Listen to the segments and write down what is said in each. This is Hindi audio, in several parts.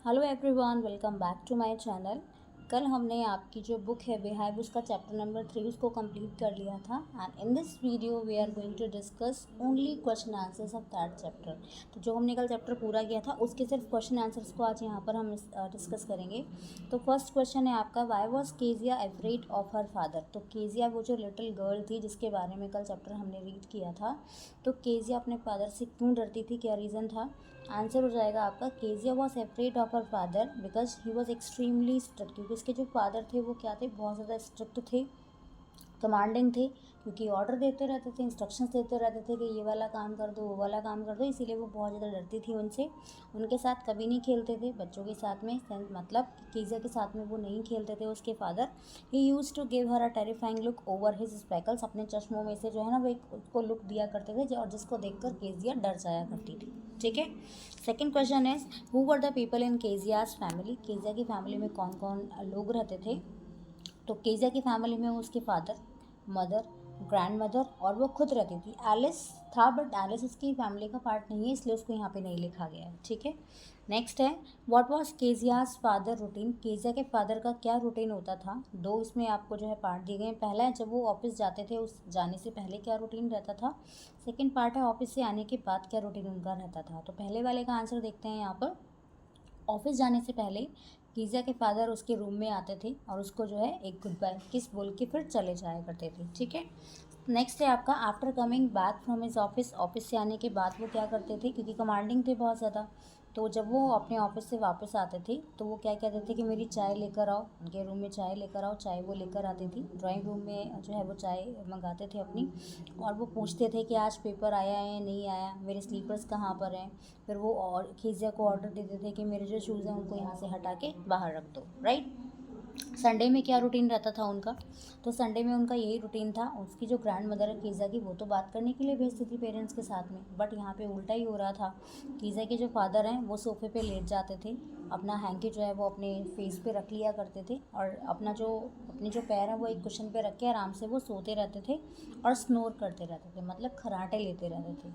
Hello everyone, welcome back to my channel. कल हमने आपकी जो बुक है बिहाइव उसका चैप्टर नंबर 3 उसको कंप्लीट कर लिया था and in this video we are going to discuss only question answers of that chapter. तो जो हमने कल चैप्टर पूरा किया था उसके सिर्फ क्वेश्चन आंसर्स को आज यहाँ पर हम डिस्कस करेंगे। तो फर्स्ट क्वेश्चन है आपका, why was Kezia afraid of her father. तो केजिया वो जो लिटिल गर्ल थी जिसके बारे में कल चैप्टर हमने रीड किया था, तो केजिया अपने फादर से क्यों डरती थी, क्या रीज़न था। आंसर हो जाएगा आपका, Kezia was afraid of her father because he was extremely strict. क्योंकि उसके जो फादर थे वो क्या थे, बहुत ज़्यादा स्ट्रिक्ट थे, कमांडिंग थे। क्योंकि ऑर्डर देते रहते थे, इंस्ट्रक्शंस देते रहते थे कि ये वाला काम कर दो, वो वाला काम कर दो, इसीलिए वो बहुत ज़्यादा डरती थी उनसे। उनके साथ कभी नहीं खेलते थे, बच्चों के साथ में, मतलब केजिया के साथ में वो नहीं खेलते थे उसके father. He use to give her a terrifying look over his spectacles. अपने चश्मों में से जो है ना वो एक उसको लुक दिया करते थे और जिसको देखकर केजिया डर जाया करती थी। ठीक है। Second question is, who were the people in Keziah's family. Kezia की फैमिली में कौन कौन लोग रहते थे। तो केजिया की फैमिली में उसके फादर, मदर, ग्रैंड मदर और वो खुद रहती थी। एलिस था बट एलिस उसकी फैमिली का पार्ट नहीं है, इसलिए उसको यहाँ पे नहीं लिखा गया है। ठीक है। नेक्स्ट है, what was Kezia's father routine. Kezia के फादर का क्या रूटीन होता था। दो इसमें आपको जो है पार्ट दिए गए हैं। पहला है जब वो ऑफिस जाते थे, उस जाने से पहले क्या रूटीन रहता था। सेकेंड पार्ट है ऑफिस से आने के बाद क्या रूटीन उनका रहता था। तो पहले वाले का आंसर देखते हैं यहाँ पर। ऑफिस जाने से पहले कीज़ा के फादर उसके रूम में आते थे और उसको जो है एक गुड बाय किस बोल के फिर चले जाया करते थे। ठीक है। नेक्स्ट है आपका, after coming back from his office. Office से आने के बाद वो क्या करते थे, क्योंकि कमांडिंग थे बहुत ज़्यादा, तो जब वो अपने ऑफिस से वापस आते थे तो वो क्या कहते थे कि मेरी चाय लेकर आओ, उनके रूम में चाय लेकर आओ। चाय वो लेकर आती थी, ड्राइंग रूम में जो है वो चाय मंगाते थे अपनी, और वो पूछते थे कि आज पेपर आया है या नहीं आया, मेरे स्लीपर्स कहाँ पर हैं। फिर वो और खीजिया को ऑर्डर देते थे कि मेरे जो शूज़ हैं उनको यहाँ से हटा के बाहर रख दो। राइट। संडे में क्या रूटीन रहता था उनका। तो संडे में उनका यही रूटीन था। उसकी जो ग्रैंड मदर है कीज़ा की, वो तो बात करने के लिए भेजती थी पेरेंट्स के साथ में, बट यहाँ पे उल्टा ही हो रहा था। कीज़ा के जो फादर हैं वो सोफे पे लेट जाते थे, अपना हैंकी जो है वो अपने फेस पे रख लिया करते थे और अपने जो पैर हैं वो एक कुशन पे रख के आराम से वो सोते रहते थे और स्नोर करते रहते थे, मतलब खराटे लेते रहते थे।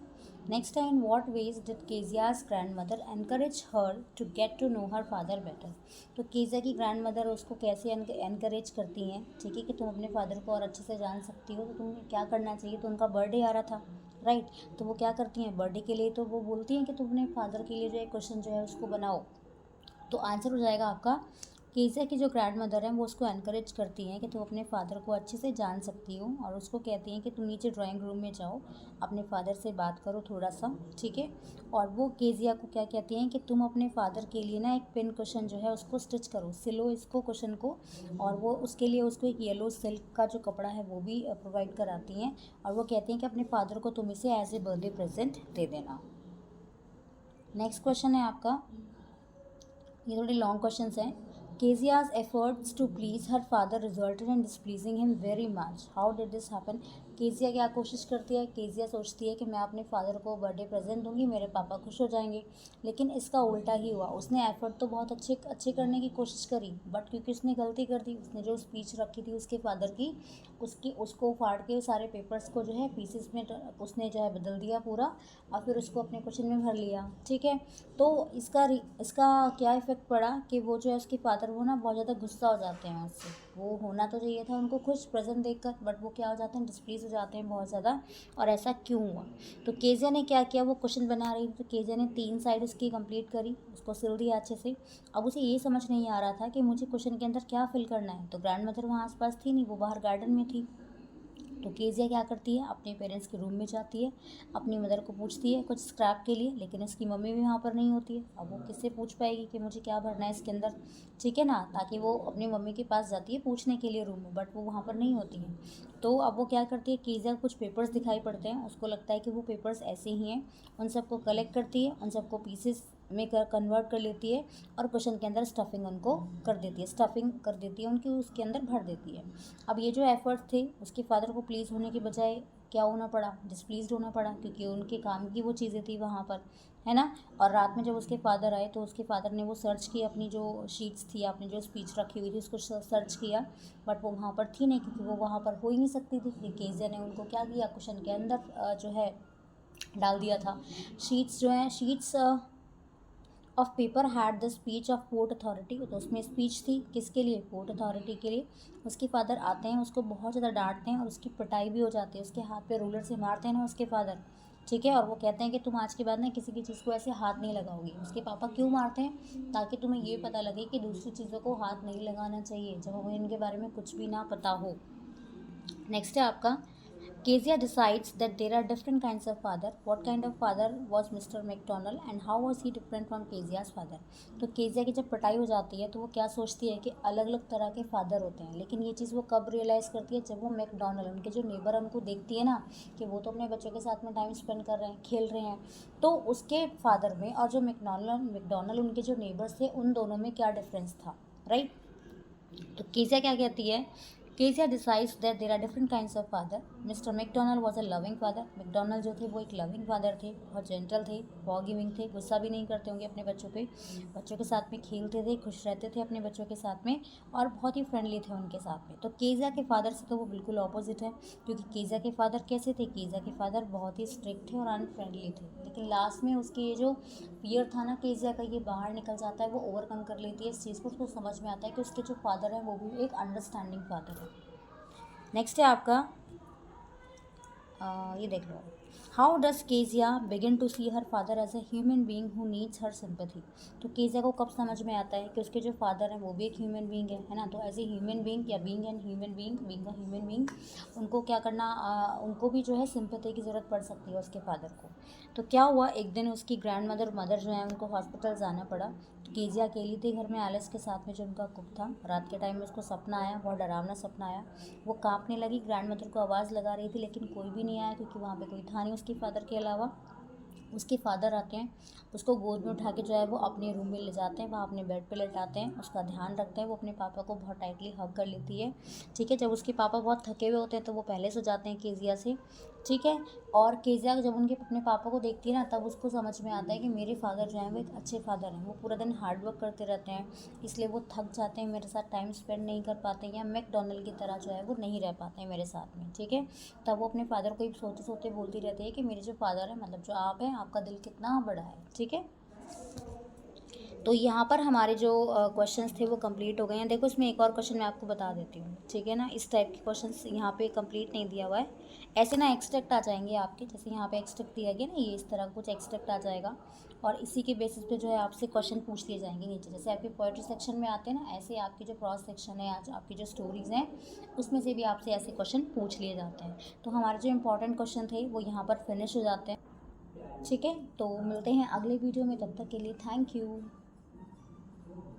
नेक्स्ट है, in what ways did Kezia's grandmother encourage her to get to know her father better. तो कीज़ा की ग्रैंड मदर उसको कैसे एनकरेज करती हैं, ठीक है, कि तुम अपने फादर को और अच्छे से जान सकती हो, तो तुम्हें क्या करना चाहिए। तो उनका बर्थडे आ रहा था, राइट। तो वो क्या करती हैं बर्थडे के लिए, तो वो बोलती हैं कि तुम अपने फादर के लिए जो है क्वेश्चन जो है उसको बनाओ। तो आंसर हो जाएगा आपका, केजिया की जो ग्रैंड मदर हैं वो उसको एनकरेज करती हैं कि तुम अपने फादर को अच्छे से जान सकती हो, और उसको कहती हैं कि तुम नीचे ड्राइंग रूम में जाओ, अपने फादर से बात करो थोड़ा सा। ठीक है। और वो केजिया को क्या कहती हैं कि तुम अपने फादर के लिए ना एक पिन क्वेश्चन जो है उसको स्टिच करो, सिलो इसको क्वेश्चन को। और वो उसके लिए उसको एक येलो सिल्क का जो कपड़ा है वो भी प्रोवाइड कराती हैं, और वो कहती हैं कि अपने फादर को तुम इसे एज ए बर्थडे प्रेजेंट दे देना। नेक्स्ट क्वेश्चन है आपका, ये थोड़े लॉन्ग क्वेश्चंस हैं। Kezia's efforts to please her father resulted in displeasing him very much, how did this happen. Kezia क्या कोशिश करती है, केजिया सोचती है कि मैं अपने फादर को बर्थडे प्रेजेंट दूंगी, मेरे पापा खुश हो जाएंगे, लेकिन इसका उल्टा ही हुआ। उसने एफर्ट तो बहुत अच्छे करने की कोशिश करी, बट क्योंकि उसने गलती कर दी, उसने जो स्पीच रखी थी उसके फादर की, उसको फाड़ के सारे पेपर्स को जो है पीसेस में उसने जो है बदल दिया पूरा, और फिर उसको अपने क्वेश्चन में भर लिया। ठीक है। तो इसका क्या इफ़ेक्ट पड़ा कि वो जो है उसके फादर वो ना बहुत ज़्यादा गुस्सा हो जाते हैं उससे। वो होना तो चाहिए था उनको खुश प्रेजेंट देखकर, बट वो क्या हो जाते हैं, डिस्प्लीज हो जाते हैं बहुत ज़्यादा। और ऐसा क्यों हुआ। तो केजिया ने क्या किया, वो क्वेश्चन बना रही थी, तो केजिया ने 3 साइड उसकी कंप्लीट करी, उसको सिल दिया अच्छे से। अब उसे ये समझ नहीं आ रहा था कि मुझे क्वेश्चन के अंदर क्या फिल करना है। तो ग्रैंड मदर वहाँ आसपास थी नहीं, वो बाहर गार्डन में थी। तो केजिया क्या करती है, अपने पेरेंट्स के रूम में जाती है, अपनी मदर को पूछती है कुछ स्क्रैप के लिए, लेकिन उसकी मम्मी भी वहाँ पर नहीं होती है। अब वो किससे पूछ पाएगी कि मुझे क्या भरना है इसके अंदर। ठीक है ना, ताकि वो अपनी मम्मी के पास जाती है पूछने के लिए रूम में, बट वो वहाँ पर नहीं होती है। तो अब वो क्या करती है, केजिया कुछ पेपर्स दिखाई पड़ते हैं, उसको लगता है कि वो पेपर्स ऐसे ही हैं, उन सबको कलेक्ट करती है, उन सबको पीसेस में कन्वर्ट कर लेती है, और क्वेश्चन के अंदर स्टफिंग उनको कर देती है, स्टफिंग कर देती है उनकी, उसके अंदर भर देती है। अब ये जो एफर्ट थे उसके फादर को प्लीज़ होने के बजाय क्या होना पड़ा, डिसप्लीज्ड होना पड़ा, क्योंकि उनके काम की वो चीज़ें थी वहाँ पर, है ना। और रात में जब उसके फादर आए तो उसके फादर ने वो सर्च किया, अपनी जो शीट्स थी, आपने जो स्पीच रखी हुई थी उसको सर्च किया, बट वो वहाँ पर थी नहीं, क्योंकि वो वहाँ पर हो ही नहीं सकती थी। केजिया ने उनको क्या किया, क्वेश्चन के अंदर जो है डाल दिया था। शीट्स जो हैं, sheets of paper had the speech of port authority, तो उसमें स्पीच थी किसके लिए, पोर्ट अथॉरिटी के लिए। उसके फादर आते हैं, उसको बहुत ज़्यादा डांटते हैं और उसकी पिटाई भी हो जाती है, उसके हाथ पे रूलर से मारते हैं ना उसके फादर, ठीक है। और वो कहते हैं कि तुम आज के बाद ना किसी की चीज़ को ऐसे हाथ नहीं लगाओगी। उसके पापा क्यों मारते हैं, ताकि तुम्हें ये पता लगे कि दूसरी चीज़ों को हाथ नहीं लगाना चाहिए जब हमें इनके बारे में कुछ भी ना पता हो। नेक्स्ट है आपका, Kezia decides that there are different kinds of father. What kind of father was Mr. McDonald and how was he different from Kezia's father? तो केजिया की जब पिटाई हो जाती है तो वो क्या सोचती है कि अलग अलग तरह के फादर होते हैं, लेकिन ये चीज़ वो कब रियलाइज़ करती है, जब वो मैकडोनल्ड, उनके जो नेबर उनको देखती है ना कि वो तो अपने बच्चों के साथ में टाइम स्पेंड कर रहे हैं, खेल रहे हैं, तो उसके फादर में और जो मैकडोनल्ड उनके जो नेबर्स थे उन दोनों में क्या डिफरेंस था, राइट। तो केजिया क्या कहती है, Kezia decides that there are different kinds of father. Mr. McDonald was a loving father. McDonald जो थे वो एक लविंग फादर थे, बहुत जेंटल थे, फॉरगिविंग थे, गुस्सा भी नहीं करते होंगे अपने बच्चों पे, बच्चों के साथ में खेलते थे, खुश रहते थे अपने बच्चों के साथ में और बहुत ही फ्रेंडली थे उनके साथ में। तो केजिया के फादर से तो वो बिल्कुल ऑपोजिट है, क्योंकि केजिया के फादर कैसे थे, केजिया के फादर बहुत ही स्ट्रिक्ट थे और अनफ्रेंडली थे, लेकिन लास्ट में उसके ये जो फियर था ना केजिया का, ये बाहर निकल जाता है, वो ओवरकम कर लेती है इस चीज़ को, उसको समझ में आता है कि उसके जो फादर हैं वो भी एक अंडरस्टैंडिंग फादर है। नेक्स्ट है आपका, ये देख लो, how does Kezia begin to see her father as a human being who needs her sympathy. तो केजिया को कब समझ में आता है कि उसके जो फादर हैं वो भी एक ह्यूमन बीइंग है ना। तो एज ए ह्यूमन बीइंग या being an human being a human being, उनको क्या करना, उनको भी जो है सिंपैथी की ज़रूरत पड़ सकती है उसके फादर को। तो क्या हुआ, एक दिन उसकी ग्रैंड मदर जो है उनको हॉस्पिटल जाना पड़ा। केजिया अकेली थी घर में एलिस के साथ में जो उनका कुक था। रात के टाइम में उसको सपना आया, बहुत डरावना सपना आया। वो कांपने लगी, ग्रैंड मदर को आवाज़ लगा रही थी लेकिन कोई भी नहीं आया, क्योंकि वहाँ पे कोई था नहीं उसके फादर के अलावा। उसके फादर आते हैं, उसको गोद में उठा के जो है वो अपने रूम में ले जाते हैं, वहाँ अपने बेड पे लेटाते हैं, उसका ध्यान रखते हैं। वो अपने पापा को बहुत टाइटली हग कर लेती है, ठीक है। जब उसके पापा बहुत थके हुए होते हैं तो वो पहले सो जाते हैं केजिया से, ठीक है। और केजिया जब उनके अपने पापा को देखती है ना, तब उसको समझ में आता है कि मेरे फादर जो हैं वो एक अच्छे फादर हैं, वो पूरा दिन हार्ड वर्क करते रहते हैं, इसलिए वो थक जाते हैं, मेरे साथ टाइम स्पेंड नहीं कर पाते हैं, या मैकडोनल्ड की तरह जो है वो नहीं रह पाते हैं मेरे साथ में, ठीक है। तब वो अपने फादर को ही सोते सोते बोलती रहती है कि मेरे जो फादर हैं, मतलब जो आप हैं, आपका दिल कितना बड़ा है, ठीक है। तो यहाँ पर हमारे जो क्वेश्चंस थे वो कंप्लीट हो गए हैं। देखो इसमें एक और क्वेश्चन मैं आपको बता देती हूँ, ठीक है ना। इस टाइप के क्वेश्चंस यहाँ पे कंप्लीट नहीं दिया हुआ है, ऐसे ना एक्सट्रैक्ट आ जाएंगे आपके, जैसे यहाँ पे एक्सट्रैक्ट दिया गया ना, ये इस तरह कुछ एक्सट्रैक्ट आ जाएगा और इसी के बेसिस पे जो है आपसे क्वेश्चन पूछ लिए जाएंगे नीचे, जैसे आपके पोएट्री सेक्शन में आते हैं ना, ऐसे आपकी जो क्रॉस सेक्शन है, आज आपकी जो स्टोरीज़ हैं उसमें से भी आपसे ऐसे क्वेश्चन पूछ लिए जाते हैं। तो हमारे जो इंपॉर्टेंट क्वेश्चन थे वो यहाँ पर फिनिश हो जाते हैं, ठीक है। तो मिलते हैं अगले वीडियो में, तब तक के लिए थैंक यू।